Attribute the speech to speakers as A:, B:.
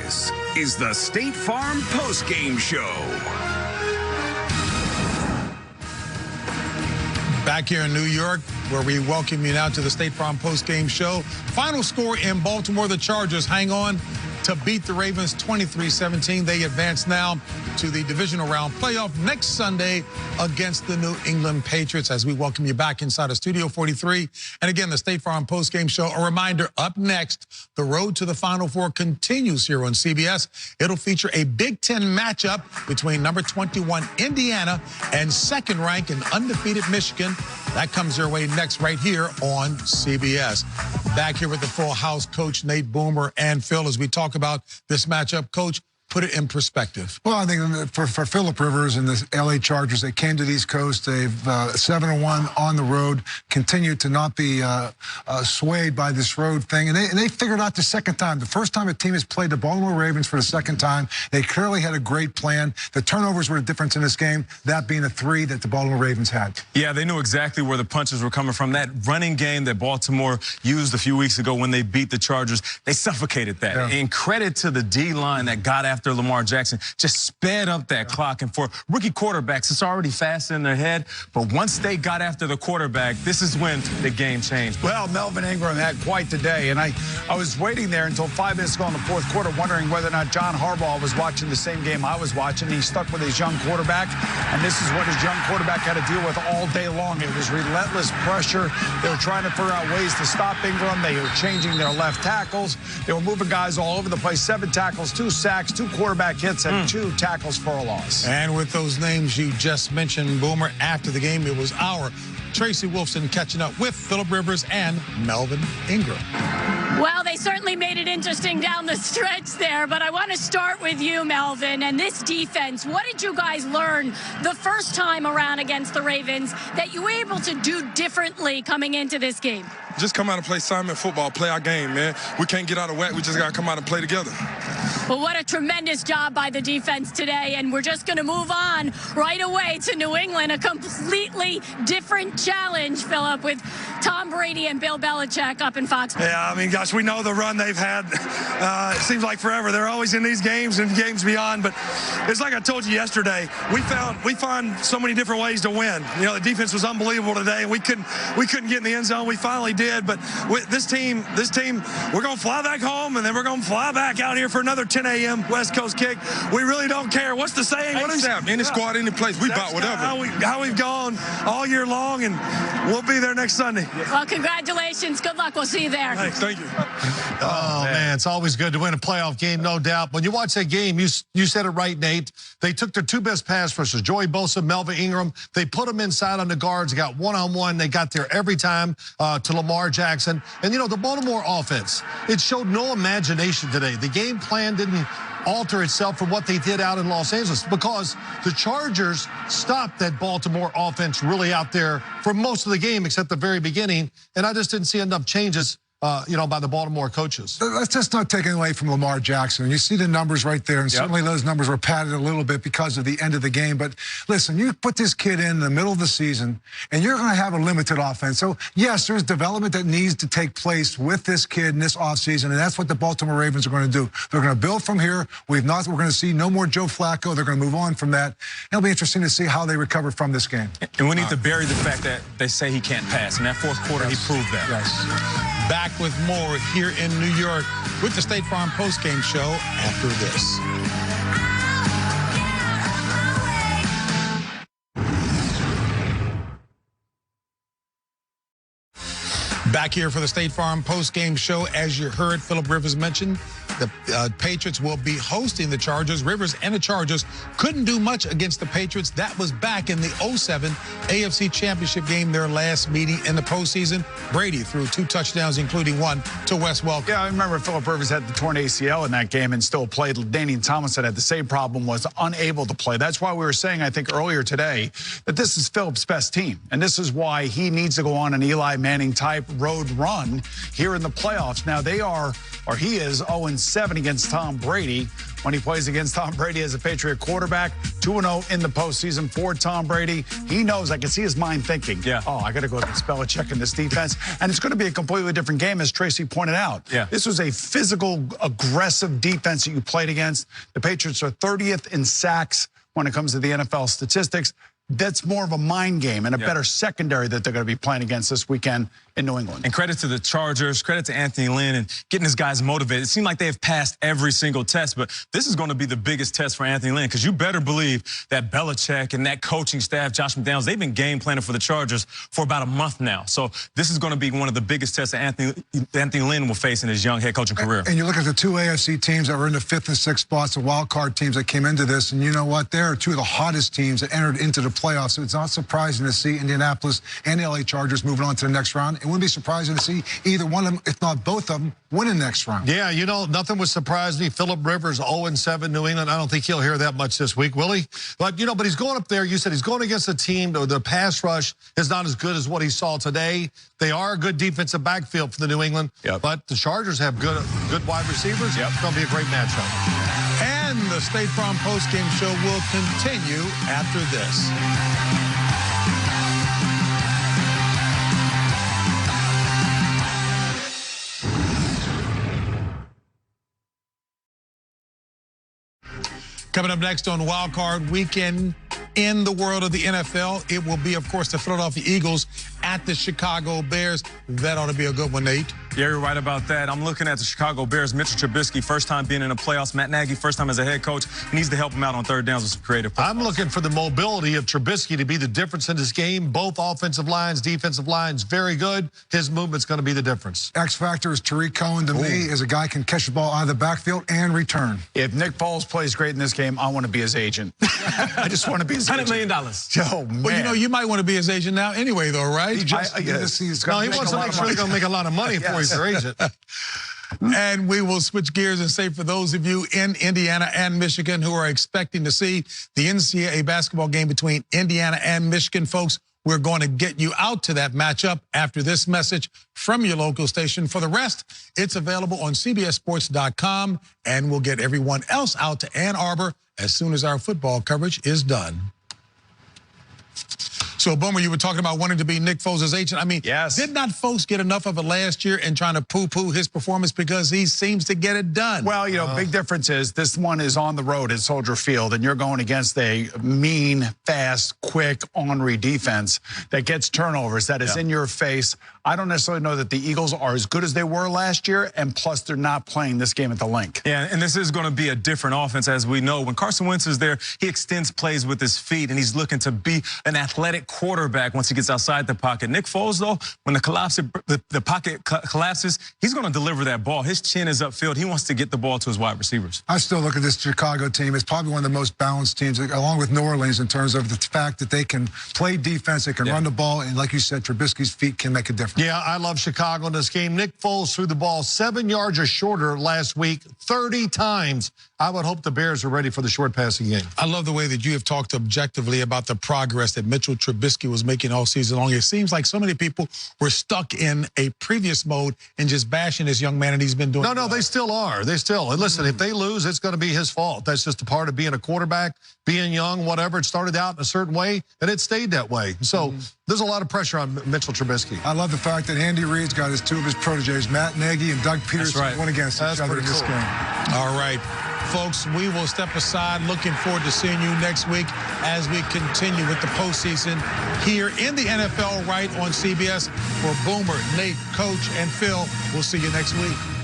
A: This is the State Farm postgame show.
B: Back here in New York, where we welcome you now to the State Farm postgame show. Final score in Baltimore, the Chargers hang on to beat the Ravens 23-17. They advance now to the divisional round playoff next Sunday against the New England Patriots as we welcome you back inside of Studio 43. And again, the State Farm postgame show. A reminder, up next, the road to the Final Four continues here on CBS. It'll feature a Big Ten matchup between number 21 Indiana and second-ranked and undefeated Michigan. That comes your way next right here on CBS. Back here with the full house, Coach Nate Boomer and Phil, as we talk about this matchup. Coach, put it in perspective.
C: Well, I think for Phillip Rivers and the LA Chargers, they came to the East Coast. They've 7-1 on the road, continued to not be swayed by this road thing. And they figured out the second time. The first time a team has played the Baltimore Ravens for the second time, they clearly had a great plan. The turnovers were the difference in this game, that being the 3 that the Baltimore Ravens had.
D: Yeah, they knew exactly where the punches were coming from. That running game that Baltimore used a few weeks ago when they beat the Chargers, they suffocated that. Yeah. And credit to the D-line that got after Lamar Jackson, just sped up that clock. And for rookie quarterbacks, it's already fast in their head. But once they got after the quarterback, this is when the game changed.
E: Well, Melvin Ingram had quite the day. And I was waiting there until 5 minutes ago in the fourth quarter, wondering whether or not John Harbaugh was watching the same game I was watching. He stuck with his young quarterback. And this is what his young quarterback had to deal with all day long. It was relentless pressure. They were trying to figure out ways to stop Ingram. They were changing their left tackles. They were moving guys all over the place. 7 tackles, 2 sacks, 2 quarterback hits, and 2 tackles for a loss.
B: And with those names you just mentioned, Boomer, after the game, it was our Tracy Wolfson catching up with Phillip Rivers and Melvin Ingram.
F: Well, they certainly made it interesting down the stretch there, but I want to start with you, Melvin, and this defense. What did you guys learn the first time around against the Ravens that you were able to do differently coming into this game?
G: Just come out and play Simon football, play our game, man. We can't get out of whack. We just got to come out and play together.
F: Well, what a tremendous job by the defense today, and we're just going to move on right away to New England, a completely different challenge, Phillip, with Tom Brady and Bill Belichick up in Foxborough.
H: Yeah, I mean, gosh, we know the run they've had. It seems like forever. They're always in these games and games beyond, but it's like I told you yesterday. We found so many different ways to win. You know, the defense was unbelievable today, and we couldn't get in the end zone. We finally did, but with this team, we're going to fly back home, and then we're going to fly back out here for another 10 a.m. West Coast kick. We really don't care. What's the saying?
G: Any squad, any place, we bought whatever.
H: How we've gone all year long, and we'll be there next Sunday.
F: Well, congratulations. Good luck. We'll see you there.
H: Thanks. Thank you.
I: Oh, man, it's always good to win a playoff game, no doubt. When you watch that game, you said it right, Nate. They took their 2 best pass rushers, Joey Bosa, Melvin Ingram. They put them inside on the guards, got one-on-one. They got there every time to Lamar Jackson. And, you know, the Baltimore offense, it showed no imagination today. The game plan didn't alter itself from what they did out in Los Angeles because the Chargers stopped that Baltimore offense really out there for most of the game except the very beginning, and I just didn't see enough changes by the Baltimore coaches.
C: Let's just not take it away from Lamar Jackson. You see the numbers right there, and certainly those numbers were padded a little bit because of the end of the game. But listen, you put this kid in the middle of the season, and you're going to have a limited offense. So, yes, there's development that needs to take place with this kid in this offseason, and that's what the Baltimore Ravens are going to do. They're going to build from here. We're going to see no more Joe Flacco. They're going to move on from that. It'll be interesting to see how they recover from this game.
D: And we need to bury the fact that they say he can't pass. In that fourth quarter, he proved that.
B: Yes. Back with more here in New York with the State Farm postgame show after this. Back here for the State Farm postgame show. As you heard Phillip Rivers mention, the Patriots will be hosting the Chargers. Rivers and the Chargers couldn't do much against the Patriots. That was back in the 07 AFC Championship game, their last meeting in the postseason. Brady threw 2 touchdowns, including 1 to Wes Welker.
E: Yeah, I remember Phillip Rivers had the torn ACL in that game and still played. Danian Tomlinson had the same problem, was unable to play. That's why we were saying, I think, earlier today that this is Phillip's best team. And this is why he needs to go on an Eli Manning-type road run here in the playoffs. Now, he is 0-6. 2-7 against Tom Brady when he plays against Tom Brady as a Patriot quarterback. 2-0 in the postseason for Tom Brady. He knows, I can see his mind thinking, oh, I got to go against Belichick in this defense. And it's going to be a completely different game, as Tracy pointed out. This was a physical, aggressive defense that you played against. The Patriots are 30th in sacks when it comes to the NFL statistics. That's more of a mind game and a better secondary that they're going to be playing against this weekend in New England.
D: And credit to the Chargers, credit to Anthony Lynn and getting his guys motivated. It seemed like they have passed every single test, but this is going to be the biggest test for Anthony Lynn, because you better believe that Belichick and that coaching staff, Josh McDaniels, they've been game planning for the Chargers for about a month now. So this is going to be one of the biggest tests that Anthony Lynn will face in his young head coaching career.
C: And you look at the two AFC teams that were in the 5th and 6th spots, the wild card teams that came into this, and you know what? They're two of the hottest teams that entered into the playoffs. So it's not surprising to see Indianapolis and the LA Chargers moving on to the next round. It wouldn't be surprising to see either one of them, if not both of them, win the next round.
I: Yeah, you know, nothing would surprise me. Phillip Rivers, 0-7 New England. I don't think he'll hear that much this week, will he? But, you know, but he's going up there. You said he's going against a team. The pass rush is not as good as what he saw today. They are a good defensive backfield for the New England. But the Chargers have good wide receivers. It's going to be a great matchup.
B: And the State Farm postgame show will continue after this. Coming up next on Wild Card Weekend in the world of the NFL, it will be, of course, the Philadelphia Eagles at the Chicago Bears. That ought to be a good one, Nate.
D: Yeah, you're right about that. I'm looking at the Chicago Bears. Mitchell Trubisky, first time being in the playoffs. Matt Nagy, first time as a head coach. He needs to help him out on third downs with some creative plays.
I: I'm looking for the mobility of Trubisky to be the difference in this game. Both offensive lines, defensive lines, very good. His movement's going to be the difference.
C: X factor is Tariq Cohen to me, as a guy can catch the ball out of the backfield and return.
E: If Nick Foles plays great in this game, I want to be his agent. I just want to be his agent.
D: $100 million.
E: Oh, man.
B: Well, you know, you might want to be his agent now anyway, though, right?
I: He wants to make sure he's going to make a lot of money before he's their agent.
B: And we will switch gears and say, for those of you in Indiana and Michigan who are expecting to see the NCAA basketball game between Indiana and Michigan, folks, we're going to get you out to that matchup after this message from your local station. For the rest, it's available on CBSSports.com, and we'll get everyone else out to Ann Arbor as soon as our football coverage is done. So, Boomer, you were talking about wanting to be Nick Foles' agent. I mean, did not folks get enough of it last year and trying to poo-poo his performance because he seems to get it done?
E: Well, you know, big difference is this one is on the road at Soldier Field, and you're going against a mean, fast, quick, ornery defense that gets turnovers, that is in your face. I don't necessarily know that the Eagles are as good as they were last year, and plus they're not playing this game at the Link.
D: Yeah, and this is going to be a different offense, as we know. When Carson Wentz is there, he extends plays with his feet, and he's looking to be an athletic quarterback once he gets outside the pocket. Nick Foles, though, when the pocket collapses, he's going to deliver that ball. His chin is upfield. He wants to get the ball to his wide receivers.
C: I still look at this Chicago team as probably one of the most balanced teams, along with New Orleans, in terms of the fact that they can play defense, they can run the ball, and like you said, Trubisky's feet can make a difference.
I: Yeah, I love Chicago in this game. Nick Foles threw the ball 7 yards or shorter last week, 30 times. I would hope the Bears are ready for the short passing game.
B: I love the way that you have talked objectively about the progress that Mitchell Trubisky was making all season long. It seems like so many people were stuck in a previous mode and just bashing this young man, and he's been doing
I: No, they still are. They still. And listen, if they lose, it's going to be his fault. That's just a part of being a quarterback, being young, whatever. It started out in a certain way, and it stayed that way. So there's a lot of pressure on Mitchell Trubisky.
C: I love the fact that Andy Reid's got two of his proteges, Matt Nagy and Doug Peterson, went against each other in this game.
B: All right. Folks, we will step aside. Looking forward to seeing you next week as we continue with the postseason here in the NFL right on CBS. For Boomer, Nate, Coach, and Phil, we'll see you next week.